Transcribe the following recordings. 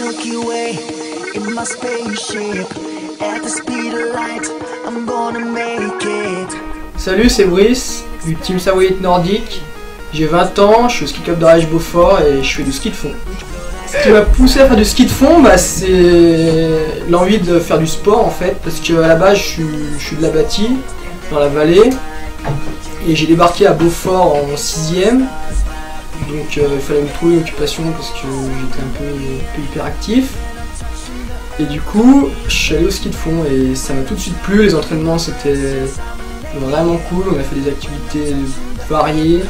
Milky Way in my spaceship. At the speed of light, I'm gonna make it. Salut, c'est Brice, du team Savoyette Nordique. J'ai 20 ans, je suis au ski club d'Arèche Beaufort et je fais du ski de fond. Ce qui m'a poussé à faire du ski de fond, c'est l'envie de faire du sport en fait, parce qu'à la base je suis de la Bâtie, dans la vallée, et j'ai débarqué à Beaufort en 6ème, donc il fallait me trouver une occupation parce que j'étais un peu hyperactif. Et du coup, je suis allé au ski de fond et ça m'a tout de suite plu, les entraînements c'était vraiment cool, on a fait des activités variées.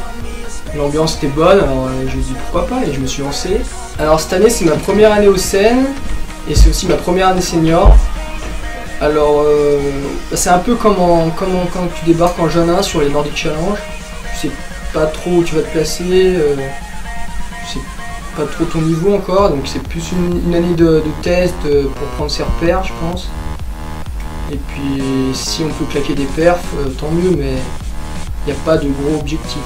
L'ambiance était bonne, alors je me suis dit pourquoi pas et je me suis lancé. Alors cette année c'est ma première année au Seine et c'est aussi ma première année senior. Alors c'est un peu comme quand tu débarques en jeune 1 sur les Nordic Challenge. Tu sais pas trop où tu vas te placer, tu sais pas trop ton niveau encore, donc c'est plus une année de test pour prendre ses repères je pense. Et puis si on peut claquer des perfs, tant mieux, mais il n'y a pas de gros objectifs.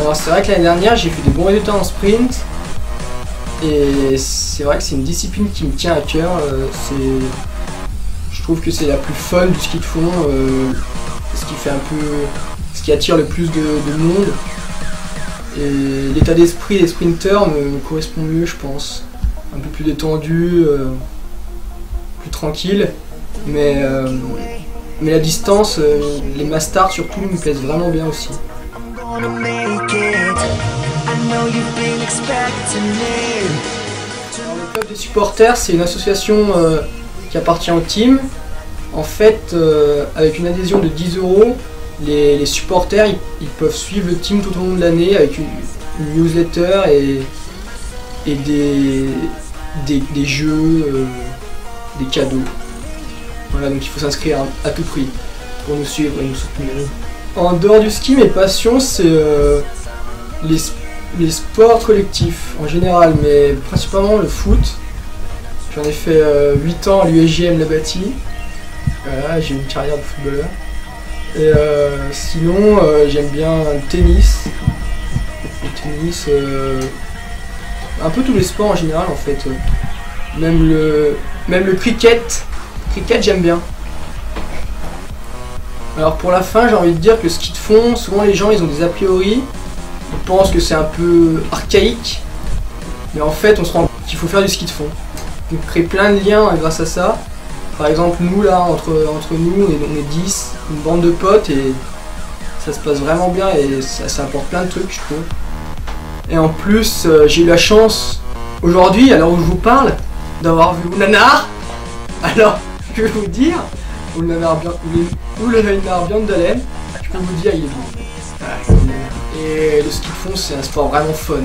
Alors c'est vrai que l'année dernière j'ai fait des bons résultats en sprint et c'est vrai que c'est une discipline qui me tient à cœur. Je trouve que c'est la plus fun du ski de fond, ce qui attire le plus de monde. Et l'état d'esprit des sprinters me correspond mieux je pense. Un peu plus détendu, plus tranquille, mais la distance, les masters surtout me plaisent vraiment bien aussi. Le club des supporters, c'est une association qui appartient au team. En fait, avec une adhésion de 10 €, les supporters ils peuvent suivre le team tout au long de l'année avec une newsletter et des jeux, des cadeaux. Voilà, donc il faut s'inscrire à tout prix pour nous suivre et nous soutenir. En dehors du ski, mes passions c'est les sports collectifs en général, mais principalement le foot. J'en ai fait 8 ans à l'USJM La Bâtie. Voilà, j'ai une carrière de footballeur. Et sinon, j'aime bien le tennis. Un peu tous les sports en général en fait. Même le cricket. Cricket j'aime bien. Alors pour la fin, j'ai envie de dire que le ski de fond, souvent les gens ils ont des a priori. Ils pensent que c'est un peu archaïque. Mais en fait on se rend compte qu'il faut faire du ski de fond. On crée plein de liens grâce à ça. Par exemple nous là, entre nous, on est 10, une bande de potes et ça se passe vraiment bien et ça apporte plein de trucs je trouve. Et en plus j'ai eu la chance aujourd'hui, à l'heure où je vous parle, d'avoir vu Ounanar. Alors je vais vous dire, Ounanar Bjørndalen, je peux vous dire il est bon. Voilà. Et le ski de fond c'est un sport vraiment fun.